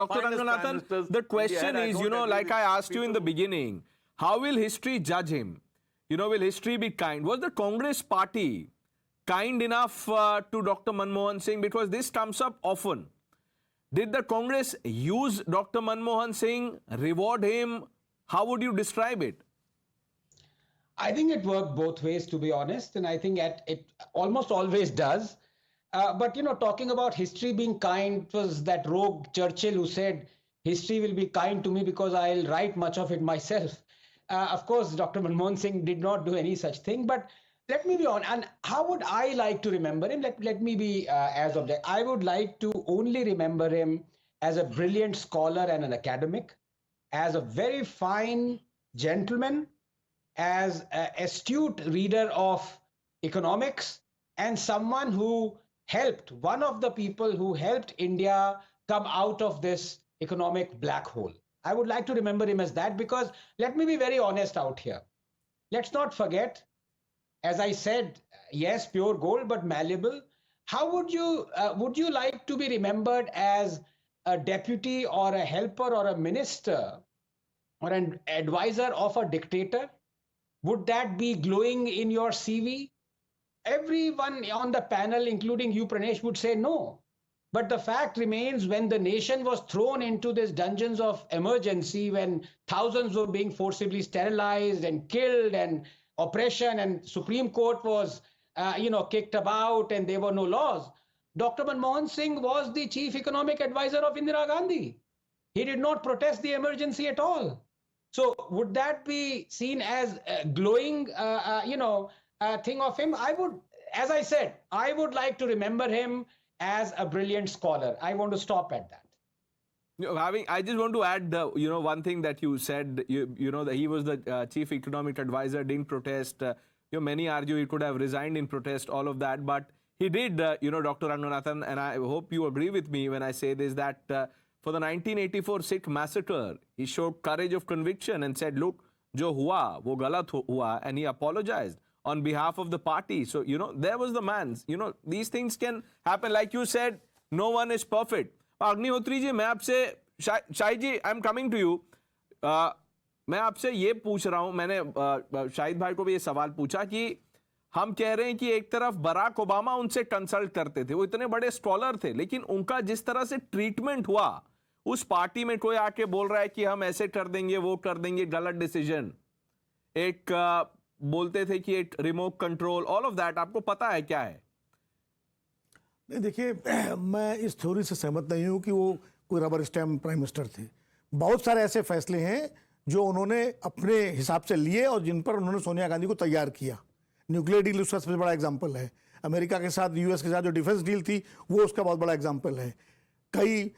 Dr. Ranganathan, the question is, like I asked you in the beginning, how will history judge him? Will history be kind? Was the Congress party kind enough to Dr. Manmohan Singh? Because this comes up often. Did the Congress use Dr. Manmohan Singh, reward him? How would you describe it? I think it worked both ways, to be honest, and I think it almost always does. But talking about history being kind, it was that rogue Churchill who said, history will be kind to me because I'll write much of it myself. Of course, Dr. Manmohan Singh did not do any such thing, but let me be honest. And how would I like to remember him? Let me be as objective. I would like to only remember him as a brilliant scholar and an academic, as a very fine gentleman, as an astute reader of economics, and someone who helped, one of the people who helped India come out of this economic black hole. I would like to remember him as that, because let me be very honest out here. Let's not forget, as I said, yes, pure gold, but malleable. How would you like to be remembered as a deputy or a helper or a minister or an advisor of a dictator? Would that be glowing in your CV? Everyone on the panel, including you, Pranesh, would say no. But the fact remains, when the nation was thrown into these dungeons of emergency, when thousands were being forcibly sterilized and killed, and oppression, and Supreme Court was, kicked about, and there were no laws, Dr. Manmohan Singh was the chief economic advisor of Indira Gandhi. He did not protest the emergency at all. So would that be seen as a glowing, thing of him? I would, as I said, I would like to remember him as a brilliant scholar. I want to stop at that. I just want to add, one thing that you said, that he was the chief economic advisor, didn't protest. Many argue he could have resigned in protest, all of that. But he did, Dr. Ranganathan, and I hope you agree with me when I say this, that for the 1984 Sikh massacre, he showed courage of conviction and said, look, jo hua, wo galat hua, and he apologized on behalf of the party. So, there was the man. These things can happen. Like you said, no one is perfect. Agnihotri ji, मैं आपसे, Shahid ji, I am coming to you, मैं आपसे ये पूछ रहा हूं, मैंने शाहिद भाई को भी ये सवाल पूछा कि हम कह रहे हैं कि एक तरफ बराक ओबामा उनसे कंसल्ट करते थे, वो इतने बड़े स्कॉलर थे, लेकिन उनका जिस तरह से ट्रीटमेंट हुआ, उस पार्टी में कोई आके बोल रहा है कि हम ऐसे कर देंगे, वो कर देंगे, गलत डिसीजन, एक बोलते थे कि एक remote control, all of that, आपको पता है क्या है? नहीं, देखिए, मैं इस थ्योरी से सहमत नहीं हूं कि वो कोई रबर स्टैम्प प्राइम मिनिस्टर थे। बहुत सारे ऐसे फैसले हैं जो उन्होंने अपने हिसाब से लिए और जिन पर उन्होंने सोनिया गांधी को तैयार किया। न्यूक्लियर डील उसका सबसे बड़ा एग्जाम्पल है। अमेरिका के साथ, यूएस के साथ जो डिफेंस डील थी, वो उसका बहुत बड़ा एग्जाम्पल है। कई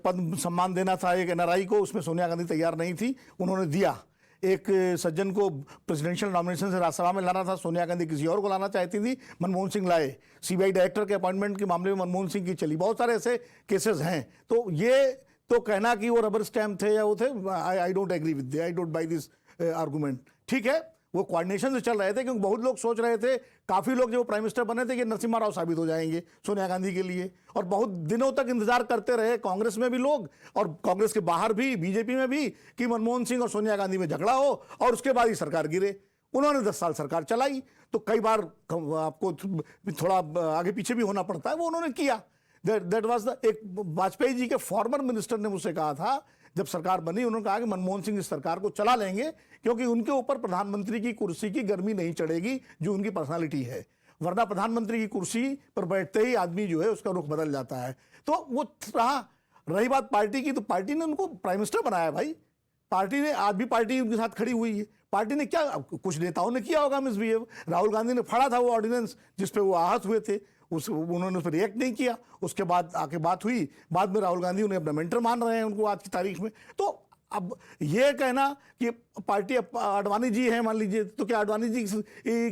पद्म सम्मान देना था एक एनआरआई को, उसमें सोनिया गांधी तैयार नहीं थी, उन्होंने दिया। एक सज्जन को प्रेसिडेंशियल नॉमिनेशन से राज्यसभा में लाना था, सोनिया गांधी किसी और को लाना चाहती थी, मनमोहन सिंह लाए। सीबीआई डायरेक्टर के अपॉइंटमेंट के मामले में मनमोहन सिंह की चली। बहुत सारे ऐसे केसेस हैं। तो ये तो कहना कि वो रबर स्टैम्प थे या वो थे, I don't agree with, I don't buy this argument. ठीक है, वो कोऑर्डिनेशन से चल रहे थे, क्योंकि बहुत लोग सोच रहे थे, काफ़ी लोग जो प्राइम मिनिस्टर बने थे कि नरसिम्हा राव साबित हो जाएंगे सोनिया गांधी के लिए, और बहुत दिनों तक इंतजार करते रहे कांग्रेस में भी लोग और कांग्रेस के बाहर भी, बीजेपी में भी, कि मनमोहन सिंह और सोनिया गांधी में झगड़ा हो और उसके बाद ही सरकार गिरे। उन्होंने 10 साल सरकार चलाई, तो कई बार आपको थोड़ा आगे पीछे भी होना पड़ता है, वो उन्होंने किया। दैट वाज द, एक वाजपेयी जी के फॉर्मर मिनिस्टर ने मुझसे कहा था, जब सरकार बनी, उन्होंने कहा कि मनमोहन सिंह इस सरकार को चला लेंगे क्योंकि उनके ऊपर प्रधानमंत्री की कुर्सी की गर्मी नहीं चढ़ेगी, जो उनकी पर्सनालिटी है। वरना प्रधानमंत्री की कुर्सी पर बैठते ही आदमी जो है उसका रुख बदल जाता है। तो वो रही बात पार्टी की, तो पार्टी ने उनको प्राइम मिनिस्टर बनाया भाई। पार्टी ने, आज भी पार्टी उनके साथ खड़ी हुई है। पार्टी ने क्या, कुछ नेताओं ने किया होगा मिसबिहेव। राहुल गांधी ने फाड़ा था वो ऑर्डिनेंस जिसपे वो आहत हुए थे, उन्होंने उस पर रिएक्ट नहीं किया। उसके बाद आके बात हुई, बाद में राहुल गांधी उन्हें अपना मेंटर मान रहे हैं उनको आज की तारीख में। तो अब ये कहना कि पार्टी आडवाणी जी है, मान लीजिए, तो क्या आडवाणी जी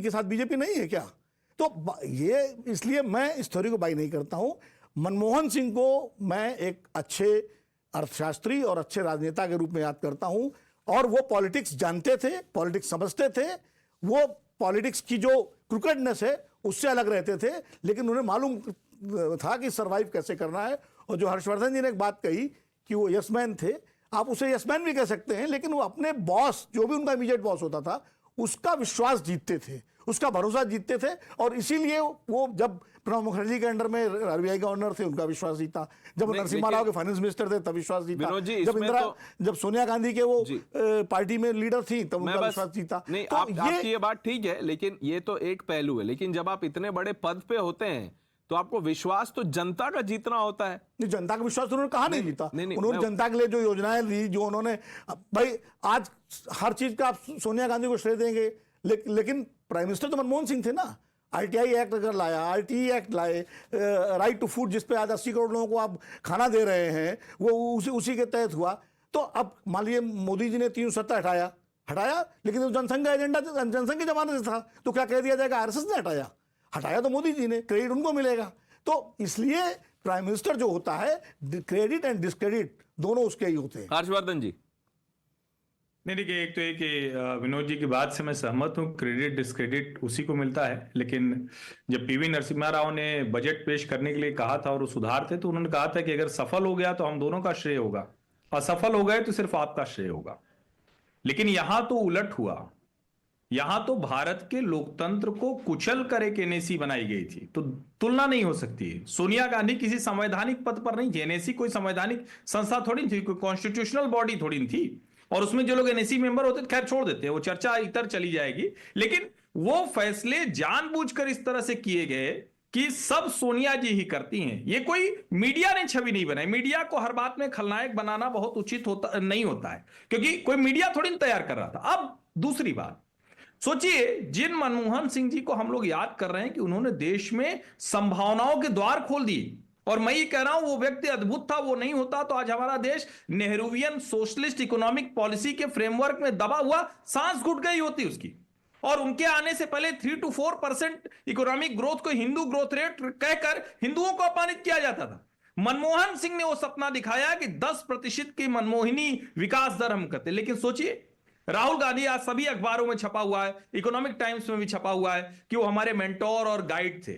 के साथ बीजेपी नहीं है क्या? तो ये, इसलिए मैं इस थ्योरी को बाई नहीं करता हूं। मनमोहन सिंह को मैं एक अच्छे अर्थशास्त्री और अच्छे राजनेता के रूप में याद करता हूं, और वो पॉलिटिक्स जानते थे, पॉलिटिक्स समझते थे, वो पॉलिटिक्स की जो क्रिकेटनेस है उससे अलग रहते थे, लेकिन उन्हें मालूम था कि सरवाइव कैसे करना है। और जो हर्षवर्धन जी ने एक बात कही कि वो यसमैन थे, आप उसे यसमैन भी कह सकते हैं, लेकिन वो अपने बॉस, जो भी उनका इमीडिएट बॉस होता था, उसका विश्वास जीतते थे, उसका भरोसा जीतते थे, और इसीलिए वो जब प्रणब मुखर्जी के अंडर में आरबीआई गवर्नर थे, उनका विश्वास जीता, जब नरसिम्हा राव के फाइनेंस मिनिस्टर थे तब विश्वास जीता, विनोद जी, जब इसमें जब सोनिया गांधी के वो पार्टी में लीडर थी तब उनका विश्वास जीता। नहीं, तो आपकी ये बात ठीक है, लेकिन ये तो एक पहलू है। लेकिन जब आप इतने बड़े पद पे होते हैं तो आपको विश्वास तो जनता का जीतना होता है। नहीं, जनता का विश्वास तो उन्होंने कहा नहीं जीता। नहीं, उन्होंने जनता के लिए जो योजनाएं दी, जो उन्होंने, भाई आज हर चीज का आप सोनिया गांधी को श्रेय देंगे, लेकिन प्राइम मिनिस्टर तो मनमोहन सिंह थे ना। आरटीआई एक्ट अगर लाया, आरटीई एक्ट लाए, राइट टू फूड जिसपे आज 80 करोड़ लोगों को आप खाना दे रहे हैं, वो उसी के तहत हुआ। तो अब मान लीजिए मोदी जी ने 370 हटाया, लेकिन तो जनसंघ का एजेंडा जनसंघ के जमाने से था, तो क्या कह दिया जाएगा आरएसएस ने हटाया तो मोदी जी ने, क्रेडिट उनको मिलेगा। तो इसलिए प्राइम मिनिस्टर जो होता है, क्रेडिट एंड डिस्क्रेडिट दोनों उसके ही होते हैं। हर्षवर्धन जी। नहीं, देखिए, एक तो ये कि विनोद जी की बात से मैं सहमत हूँ, क्रेडिट डिस्क्रेडिट उसी को मिलता है। लेकिन जब पीवी नरसिम्हा राव ने बजट पेश करने के लिए कहा था और वो सुधार थे, तो उन्होंने कहा था कि अगर सफल हो गया तो हम दोनों का श्रेय होगा, असफल हो गए तो सिर्फ आपका श्रेय होगा। लेकिन यहां तो उलट हुआ, यहां तो भारत के लोकतंत्र को कुचल कर एक एनएसी बनाई गई थी। तो तुलना नहीं हो सकती है। सोनिया गांधी किसी संवैधानिक पद पर नहीं थी। एनएसी कोई संवैधानिक संस्था थोड़ी थी, कोई कॉन्स्टिट्यूशनल बॉडी थोड़ी थी। और उसमें जो लोग एनएसी मेंबर होते, खैर छोड़ देते हैं, वो चर्चा इतर चली जाएगी। लेकिन वो फैसले जानबूझकर इस तरह से किए गए कि सब सोनिया जी ही करती हैं। ये कोई मीडिया ने छवि नहीं बनाई। मीडिया को हर बात में खलनायक बनाना बहुत उचित होता नहीं होता है, क्योंकि कोई मीडिया थोड़ी तैयार कर रहा था। अब दूसरी बात, सोचिए, जिन मनमोहन सिंह जी को हम लोग याद कर रहे हैं कि उन्होंने देश में संभावनाओं के द्वार खोल दिए, और मैं ये कह रहा हूं वो व्यक्ति अद्भुत था, वो नहीं होता तो आज हमारा देश नेहरूवियन सोशलिस्ट इकोनॉमिक पॉलिसी के फ्रेमवर्क में दबा हुआ सांस घुट गई होती उसकी। और उनके आने से पहले 3 to 4% इकोनॉमिक ग्रोथ को हिंदू ग्रोथ रेट कहकर हिंदुओं को अपमानित किया जाता था। मनमोहन सिंह ने वो सपना दिखाया कि 10% की मनमोहिनी विकास दर हम करते। लेकिन सोचिए, राहुल गांधी आज सभी अखबारों में छपा हुआ है, इकोनॉमिक टाइम्स में भी छपा हुआ है कि वो हमारे मेंटोर और गाइड थे।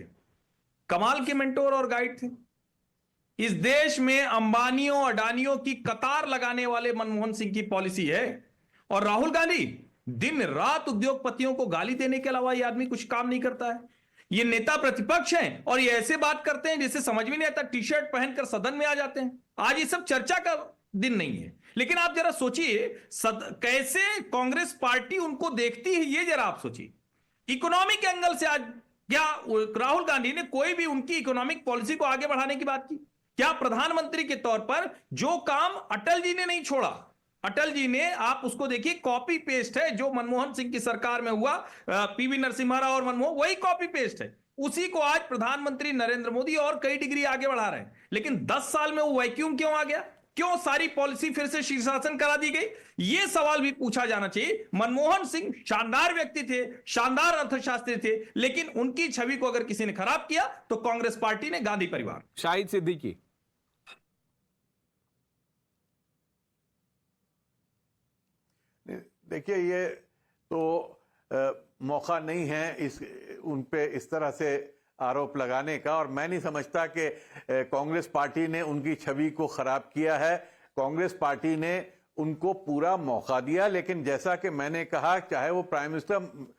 कमाल के मेंटोर और गाइड थे। इस देश में अंबानियों अडानियों की कतार लगाने वाले मनमोहन सिंह की पॉलिसी है, और राहुल गांधी दिन रात उद्योगपतियों को गाली देने के अलावा ये आदमी कुछ काम नहीं करता है। ये नेता प्रतिपक्ष हैं और ये ऐसे बात करते हैं जिसे समझ में नहीं आता, टी शर्ट पहनकर सदन में आ जाते हैं। आज ये सब चर्चा का दिन नहीं है। लेकिन आप जरा सोचिए कैसे कांग्रेस पार्टी उनको देखती है, ये जरा आप सोचिए। इकोनॉमिक एंगल से आज क्या राहुल गांधी ने कोई भी उनकी इकोनॉमिक पॉलिसी को आगे बढ़ाने की बात की? क्या प्रधानमंत्री के तौर पर जो काम अटल जी ने नहीं छोड़ा, अटल जी ने, आप उसको देखिए, कॉपी पेस्ट है जो मनमोहन सिंह की सरकार में हुआ, पीवी नरसिम्हा राव और मनमोहन, वही कॉपी पेस्ट है। उसी को आज प्रधानमंत्री नरेंद्र मोदी और कई डिग्री आगे बढ़ा रहे हैं। लेकिन 10 साल में वो वैक्यूम क्यों आ गया? क्यों सारी पॉलिसी फिर से शीर्षासन करा दी गई? यह सवाल भी पूछा जाना चाहिए। मनमोहन सिंह शानदार व्यक्ति थे, शानदार अर्थशास्त्री थे, लेकिन उनकी छवि को अगर किसी ने खराब किया तो कांग्रेस पार्टी ने, गांधी परिवार। शाहिद सिद्दीकी। देखिए, ये तो मौका नहीं है उन पे इस तरह से आरोप लगाने का, और मैं नहीं समझता कि कांग्रेस पार्टी ने उनकी छवि को खराब किया है। कांग्रेस पार्टी ने उनको पूरा मौका दिया। लेकिन जैसा कि मैंने कहा, चाहे वो प्राइम मिनिस्टर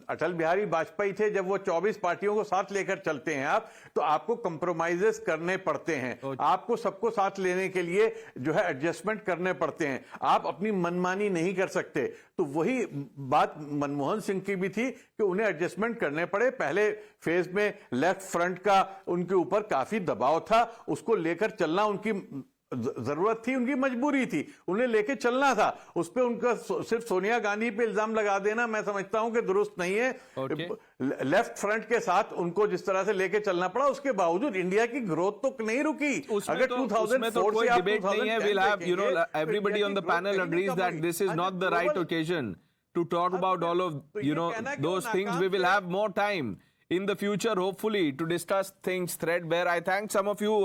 अटल बिहारी वाजपेयी थे, जब वो 24 पार्टियों को साथ लेकर चलते हैं आप, तो आपको कंप्रोमाइजेस करने पड़ते हैं। आपको सबको साथ लेने के लिए जो है एडजस्टमेंट करने पड़ते हैं। आप अपनी मनमानी नहीं कर सकते। तो वही बात मनमोहन सिंह की भी थी कि उन्हें एडजस्टमेंट करने पड़े। पहले फेज में लेफ्ट फ्रंट का उनके ऊपर काफी दबाव था, उसको लेकर चलना उनकी जरूरत थी, उनकी मजबूरी थी, उन्हें लेके चलना था। उस पे उनका सिर्फ सोनिया गांधी पे इल्जाम लगा देना मैं समझता हूं कि दुरुस्त नहीं है। लेफ्ट फ्रंट के साथ उनको जिस तरह से लेके चलना पड़ा, उसके बावजूद इंडिया की ग्रोथ तो नहीं रुकी। अगर 2004 से डिबेट नहीं है, we'll have, you know, everybody on the panel agrees that this is not the right occasion to talk about all of, you know, those things. We will have more time in the future, hopefully, to discuss things threadbare. I thank some of you